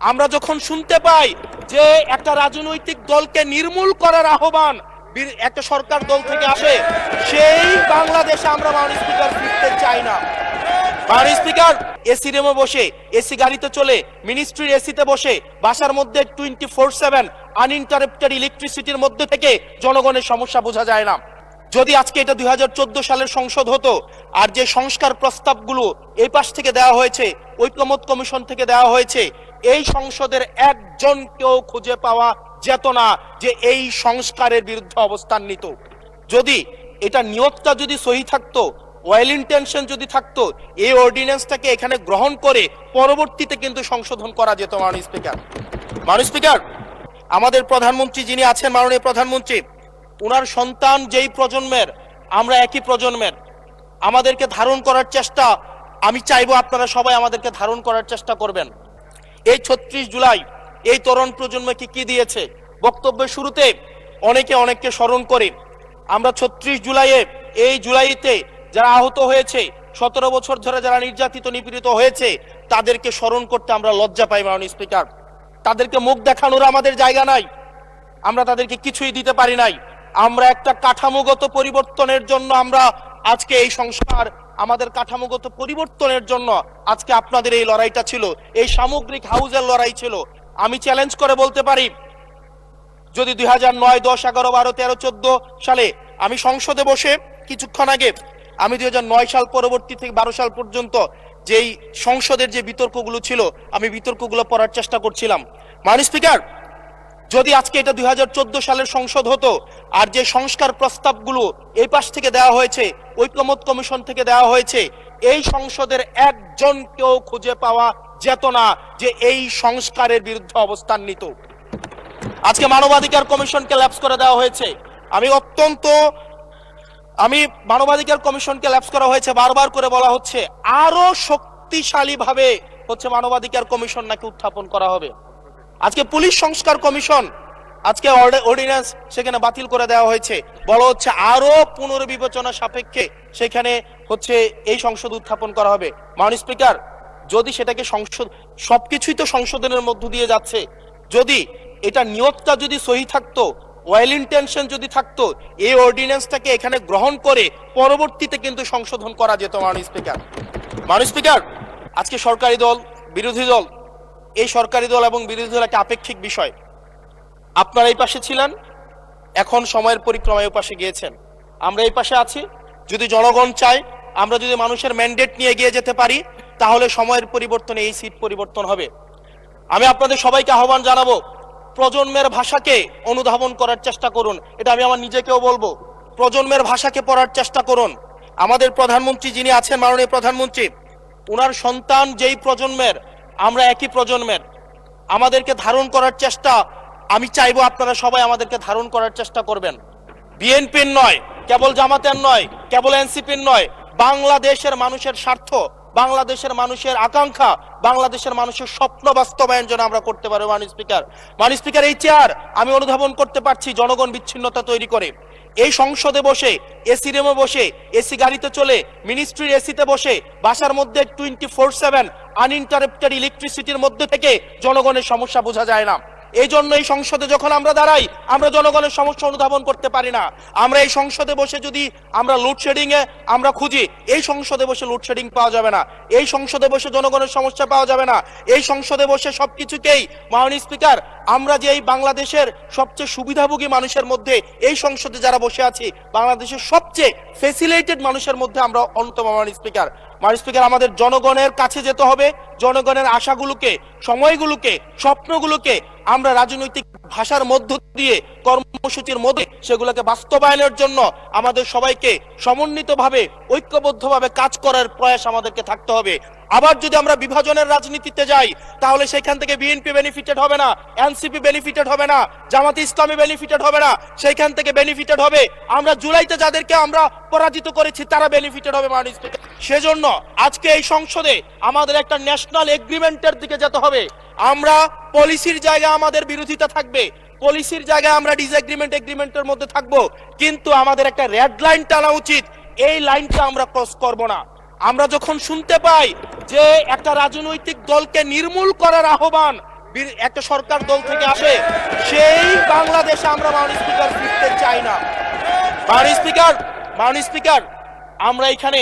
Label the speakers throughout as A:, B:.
A: আমরা যখন শুনতে পাই যে একটা রাজনৈতিক দলকে নির্মূল করার আহ্বান একটা সরকার দল থেকে আসে, সেই বাংলাদেশে আমরা মাননীয় স্পিকার ফিরতে চাই না। মাননীয় স্পিকার, এসি রুমে বসে, এসি গাড়িতে চলে, মিনিস্ট্রির এসিতে বসে, বাসার মধ্যে 24/7 আনইন্টারাপ্টেড ইলেকট্রিসিটির মধ্যে থেকে জনগণের সমস্যা বোঝা যায় না। যদি আজকে এটা 2014 সালের সংসদ হতো, আর যে সংস্কার প্রস্তাবগুলো এই পাশ থেকে দেওয়া হয়েছে, ঐকমত্য কমিশন থেকে দেওয়া হয়েছে, এই সংসদের একজনকেও খুঁজে পাওয়া যেত না যে এই সংস্কারের বিরুদ্ধে অবস্থান নিত। যদি এটা নিয়তটা যদি সহি থাকতো, ওয়েল ইন্টেনশন যদি থাকতো, এই অর্ডিন্যান্সটাকে এখানে গ্রহণ করে পরবর্তীতে কিন্তু সংশোধন করা যেত। মাননীয় স্পিকার, মাননীয় স্পিকার, আমাদের প্রধানমন্ত্রী যিনি আছেন, মাননীয় প্রধানমন্ত্রী, ওনার সন্তান যেই প্রজন্মের, আমরা একই প্রজন্মের, আমাদেরকে ধারণ করার চেষ্টা, আমি চাইবো আপনারা সবাই আমাদেরকে ধারণ করার চেষ্টা করবেন। এই 36 জুলাই এই তরুণ প্রজন্মকে কি দিয়েছে? বক্তব্যের শুরুতে অনেককে স্মরণ করে আমরা 36 জুলাইয়ে, এই জুলাইতে যারা আহত হয়েছে, 17 বছর ধরে যারা নির্যাতিত নিপীড়িত হয়েছে, তাদেরকে স্মরণ করতে আমরা লজ্জা পাই। মাননীয় স্পিকার, তাদেরকে মুখ দেখানোর আমাদের জায়গা নাই, আমরা তাদেরকে কিছুই দিতে পারি নাই। আমরা একটা কাঠামোগত পরিবর্তনের জন্য আমরা আজকে এই সংস্কার, আমাদের কাঠামোগত পরিবর্তনের জন্য আজকে আপনাদের এই লড়াইটা ছিল, এই সামগ্রিক হাউজের লড়াই ছিল। আমি চ্যালেঞ্জ করে বলতে পারি, যদি 2009, 10, 11, 12, 13, 14 সালে আমি সংসদে বসে কিছুক্ষণ আগে, আমি 2009 সাল পরবর্তী থেকে 12 সাল পর্যন্ত যেই সংসদের যে বিতর্কগুলো ছিল, আমি বিতর্কগুলো পড়ার চেষ্টা করছিলাম। মাননীয় স্পিকার, যদি আজকে এটা 2014 সালের সংসদ হতো, আর যে সংস্কার প্রস্তাবগুলো এই পাশ থেকে দেওয়া হয়েছে, ঐকমত্য কমিশন থেকে দেওয়া হয়েছে, এই সংসদের একজনকেও খুঁজে পাওয়া যেত না যে এই সংস্কারের বিরুদ্ধে অবস্থান নিত। আজকে মানবাধিকার কমিশনকে ল্যাপস করে দেওয়া হয়েছে। মানবাধিকার কমিশনকে ল্যাপস করা হয়েছে, বারবার করে বলা হচ্ছে আরো শক্তিশালী ভাবে মানবাধিকার কমিশন নাকি উত্থাপন করা হবে। আজকে পুলিশ সংস্কার কমিশন, আজকে অর্ডিন্যান্স সেখানে বাতিল করে দেওয়া হয়েছে, বলা হচ্ছে আরো পুনর্বিবেচনা সাপেক্ষে সেখানে এই সংসদ উত্থাপন করা হবে। মাননীয় স্পিকার, যদি সেটাকে সংসদ, সবকিছুই তো সংশোধনের মধ্য দিয়ে যাচ্ছে, যদি এটা নিয়তটা যদি সহি থাকতো, ওয়েল ইন্টেনশন যদি থাকতো, এই অর্ডিন্যান্সটাকে এখানে গ্রহণ করে পরবর্তীতে কিন্তু সংশোধন করা যেত। মাননীয় স্পিকার, মাননীয় স্পিকার, আজকে সরকারি দল, বিরোধী দল, এই সরকারি দল এবং বিরোধী দল একটা আপেক্ষিক বিষয়। আপনারা এই পাশে ছিলেন, এখন সময়ের পরিক্রমায় এই পাশে গিয়েছেন, আমরা এই পাশে আছি। যদি জনগণ চায়, আমরা যদি মানুষের ম্যান্ডেট নিয়ে এগিয়ে যেতে পারি, তাহলে সময়ের পরিবর্তনে এই সিট পরিবর্তন হবে। আমি আপনাদের সবাইকে আহ্বান জানাবো, প্রজন্মের ভাষাকে অনুধাবন করার চেষ্টা করুন। এটা আমি আমার নিজেকেও বলবো, প্রজন্মের ভাষাকে পড়ার চেষ্টা করুন। আমাদের প্রধানমন্ত্রী যিনি আছেন, মাননীয় প্রধানমন্ত্রী, ওনার সন্তান যেই প্রজন্মের, আমরা একই প্রজন্মের, আমাদেরকে ধারণ করার চেষ্টা, আমি চাইবো আপনারা সবাই আমাদেরকে ধারণ করার চেষ্টা করবেন। বিএনপির নয়, কেবল জামাতের নয়, কেবল এনসিপির নয়, বাংলাদেশের মানুষের স্বার্থ, বাংলাদেশের মানুষের আকাঙ্ক্ষা, বাংলাদেশের মানুষের স্বপ্ন বাস্তবায়ন যেন আমরা করতে পারি। মাননীয় স্পিকার, মাননীয় স্পিকার, এই চেয়ার আমি অনুধাবন করতে পারছি জনগণ বিচ্ছিন্নতা তৈরি করে। এই সংসদে বসে, এসি রুমে বসে, এসি গাড়িতে চলে, মিনিস্ট্রির এসিতে বসে, বাসার মধ্যে 24/7 আনইন্টারাপ্টেড ইলেকট্রিসিটির মধ্যে থেকে জনগণের সমস্যা বোঝা যায় না। এই জন্য এই সংসদে যখন আমরা দাঁড়াই, আমরা জনগণের সমস্যা অনুধাবন করতে পারি না। আমরা এই সংসদে বসে যদি আমরা লোডশেডিং এ আমরা খুঁজি, এই সংসদে বসে লোডশেডিং পাওয়া যাবে না, এই সংসদে বসে জনগণের সমস্যা পাওয়া যাবে না, এই সংসদে বসে সবকিছুকেই, মাননীয় স্পিকার, আমরা যে এই বাংলাদেশের সবচেয়ে সুবিধাভোগী মানুষের মধ্যে এই সংসদে যারা বসে আছি, বাংলাদেশের সবচেয়ে ফেসিলিটেড মানুষের মধ্যে আমরা অন্যতম। মাননীয় স্পিকার, মাননীয় স্পিকার, আমাদের জনগণের কাছে যেতে হবে, জনগণের আশাগুলোকে, সময়গুলোকে, স্বপ্নগুলোকে আমরা রাজনৈতিক ভাষার মধ্য দিয়ে, কর্মসূচির মধ্যে সেগুলোকে বাস্তবায়নের জন্য আমাদের সবাইকে সমন্বিতভাবে, ঐক্যবদ্ধভাবে কাজ করার প্রয়াস আমাদেরকে থাকতে হবে। আবার যদি আমরা বিভাজনের রাজনীতিতে যাই, তাহলে সেখান থেকে বিএনপি বেনিফিটেড হবে না, এনসিপি বেনিফিটেড হবে না, জামাতে ইসলামী বেনিফিটেড হবে না, সেইখান থেকে বেনিফিটেড হবে আমরা জুলাইতে যাদেরকে আমরা পরাজিত করেছি, তারা বেনিফিটেড হবে। মাননীয় স্পিকার, সেজন্য আজকে এই সংসদে আমাদের একটা ন্যাশনাল এগ্রিমেন্টের দিকে যেতে হবে। আমরা পলিসির জায়গায় আমাদের বিরোধিতা থাকবে, পলিসির জায়গায় আমরা এগ্রিমেন্টের মধ্যে থাকবো, কিন্তু আমাদের একটা রেড লাইন টানা উচিত, এই লাইনটা আমরা ক্রস করব না। আমরা যখন শুনতে পাই যে একটা রাজনৈতিক দলকে নির্মূল করার আহ্বান একটা সরকার দল থেকে আসে, সেই বাংলাদেশে আমরা মাননীয় স্পিকার ফিরতে চাই না। মাননীয় স্পিকার, আমরা এখানে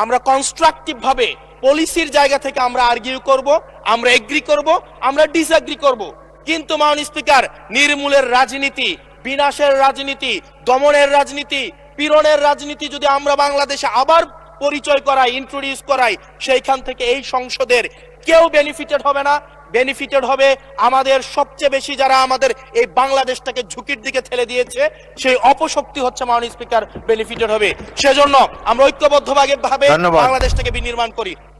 A: আমরা কনস্ট্রাকটিভ ভাবে পলিসির জায়গা থেকে আমরা আর্গিউ করব, আমরা এগ্রি করব, আমরা ডিসএগ্রি করব, কিন্তু মাননীয় স্পিকার নির্মূলের রাজনীতি, বিনাশের রাজনীতি, দমনের রাজনীতি, পীড়নের রাজনীতি যদি আমরা বাংলাদেশে আবার পরিচয় করাই, ইন্ট্রোডিউস করাই, সেইখান থেকে এই সংসদের কেউ বেনিফিটেড হবে না। বেনিফিটেড হবে আমাদের সবচেয়ে বেশি যারা আমাদের এই বাংলাদেশটাকে ঝুঁকির দিকে ঠেলে দিয়েছে, সেই অপশক্তি হচ্ছে মাননীয় স্পিকার বেনিফিটেড হবে। সেজন্য আমরা ঐক্যবদ্ধভাবে
B: ধন্যবাদ।
A: বাংলাদেশটাকে বিনির্মাণ করি।